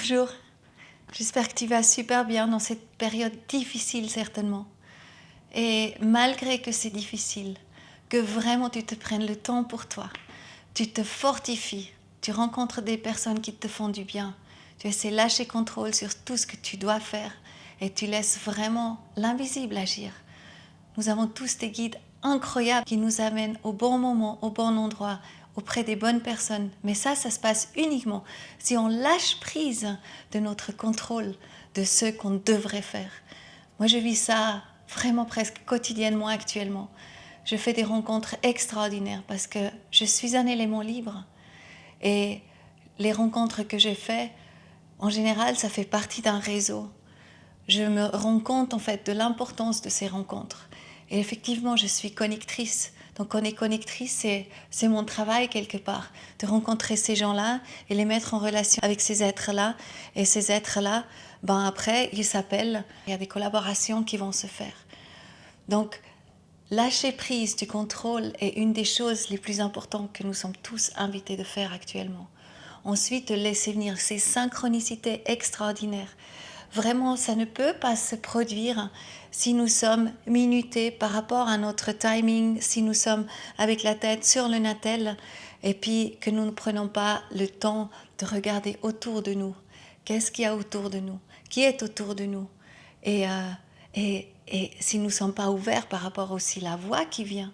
Bonjour, j'espère que tu vas super bien dans cette période difficile certainement. Et malgré que c'est difficile, que vraiment tu te prennes le temps pour toi, tu te fortifies, tu rencontres des personnes qui te font du bien, tu essaies de lâcher contrôle sur tout ce que tu dois faire et tu laisses vraiment l'invisible agir. Nous avons tous des guides incroyables qui nous amènent au bon moment, au bon endroit, auprès des bonnes personnes. Mais ça se passe uniquement si on lâche prise de notre contrôle de ce qu'on devrait faire. Moi, je vis ça vraiment presque quotidiennement actuellement. Je fais des rencontres extraordinaires parce que je suis un élément libre. Et les rencontres que je fais, en général, ça fait partie d'un réseau. Je me rends compte en fait de l'importance de ces rencontres. Et effectivement, je suis connectrice. Donc, on est connectrice, c'est mon travail quelque part, de rencontrer ces gens-là et les mettre en relation avec ces êtres-là. Et ces êtres-là, après, ils s'appellent. Il y a des collaborations qui vont se faire. Donc, lâcher prise du contrôle est une des choses les plus importantes que nous sommes tous invités de faire actuellement. Ensuite, laisser venir ces synchronicités extraordinaires. Vraiment, ça ne peut pas se produire si nous sommes minutés par rapport à notre timing, si nous sommes avec la tête sur le natel et puis que nous ne prenons pas le temps de regarder autour de nous. Qu'est-ce qu'il y a autour de nous? Qui est autour de nous? Et si nous ne sommes pas ouverts par rapport aussi à la voix qui vient.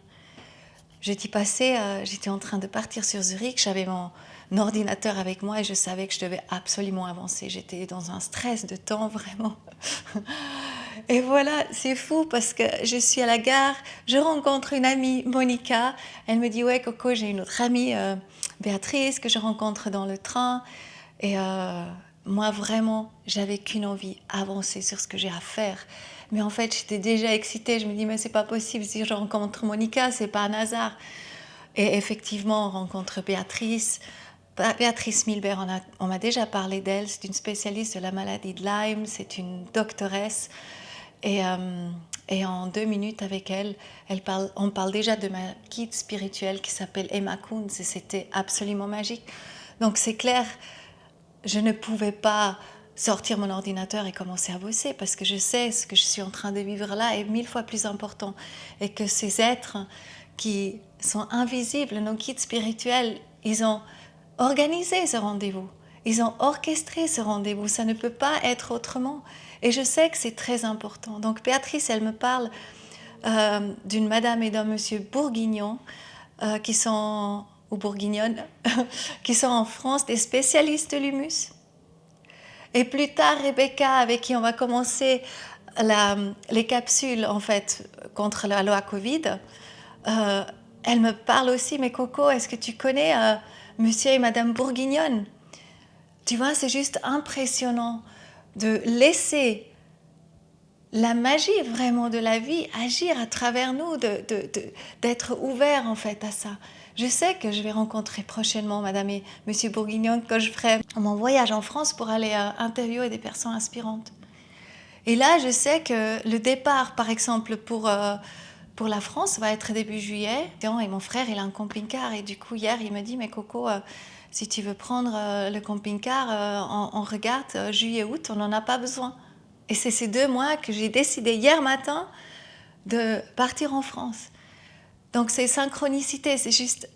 Jeudi passé, j'étais en train de partir sur Zurich, j'avais mon ordinateur avec moi et je savais que je devais absolument avancer. J'étais dans un stress de temps, vraiment. Et voilà, c'est fou parce que je suis à la gare, je rencontre une amie, Monica. Elle me dit, ouais, Coco, j'ai une autre amie, Béatrice, que je rencontre dans le train. Et moi, vraiment, j'avais qu'une envie, avancer sur ce que j'ai à faire. Mais en fait, j'étais déjà excitée. Je me dis, mais c'est pas possible. Si je rencontre Monica, c'est pas un hasard. Et effectivement, on rencontre Béatrice. Béatrice Milbert, on m'a déjà parlé d'elle. C'est une spécialiste de la maladie de Lyme. C'est une doctoresse. Et en 2 minutes avec elle, on parle déjà de ma guide spirituelle qui s'appelle Emma Kunz. Et c'était absolument magique. Donc c'est clair, je ne pouvais pas sortir mon ordinateur et commencer à bosser parce que je sais ce que je suis en train de vivre là est 1000 fois plus important et que ces êtres qui sont invisibles, nos guides spirituels, ils ont organisé ce rendez-vous, ils ont orchestré ce rendez-vous, ça ne peut pas être autrement et je sais que c'est très important. Donc Béatrice, elle me parle d'une madame et d'un monsieur bourguignon qui sont ou bourguignonnes, qui sont en France des spécialistes de l'humus. Et plus tard, Rebecca, avec qui on va commencer les capsules en fait contre la loi Covid, elle me parle aussi, mais Coco, est-ce que tu connais monsieur et madame Bourguignonne? Tu vois, c'est juste impressionnant de laisser la magie vraiment de la vie agir à travers nous, d'être ouvert en fait à ça. Je sais que je vais rencontrer prochainement Madame et Monsieur Bourguignon quand je ferai mon voyage en France pour aller interviewer des personnes inspirantes. Et là, je sais que le départ, par exemple, pour la France, va être début juillet. Et mon frère, il a un camping-car. Et du coup, hier, il me dit, mais Coco, si tu veux prendre le camping-car, on regarde juillet-août, on n'en a pas besoin. Et c'est ces 2 mois que j'ai décidé hier matin de partir en France. Donc ces synchronicités, c'est juste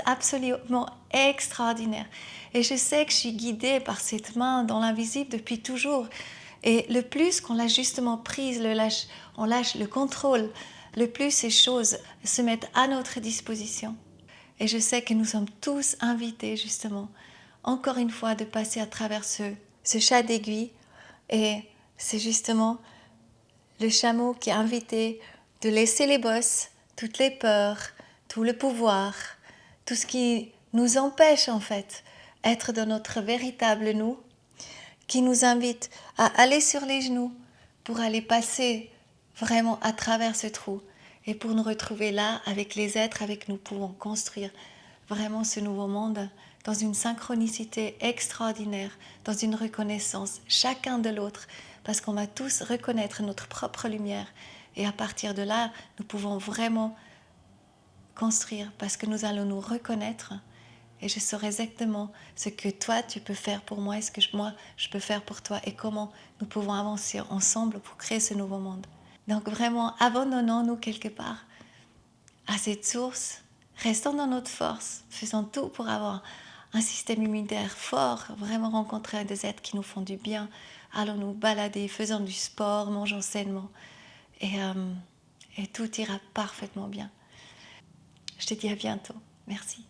absolument extraordinaire. Et je sais que je suis guidée par cette main dans l'invisible depuis toujours. Et le plus qu'on lâche justement prise, on lâche le contrôle, le plus ces choses se mettent à notre disposition. Et je sais que nous sommes tous invités justement, encore une fois, de passer à travers ce chat d'aiguille. Et c'est justement le chameau qui est invité de laisser les bosses, toutes les peurs, tout le pouvoir, tout ce qui nous empêche en fait d'être dans notre véritable nous, qui nous invite à aller sur les genoux pour aller passer vraiment à travers ce trou et pour nous retrouver là avec les êtres avec nous pouvons construire vraiment ce nouveau monde dans une synchronicité extraordinaire, dans une reconnaissance chacun de l'autre, parce qu'on va tous reconnaître notre propre lumière et à partir de là, nous pouvons vraiment construire parce que nous allons nous reconnaître Et je saurai exactement ce que toi, tu peux faire pour moi et ce que moi, je peux faire pour toi et comment nous pouvons avancer ensemble pour créer ce nouveau monde. Donc vraiment, abandonnons-nous quelque part à cette source, restons dans notre force, faisons tout pour avoir un système immunitaire fort, vraiment rencontrer des êtres qui nous font du bien, allons nous balader, faisons du sport, mangeons sainement et tout ira parfaitement bien. Je te dis à bientôt. Merci.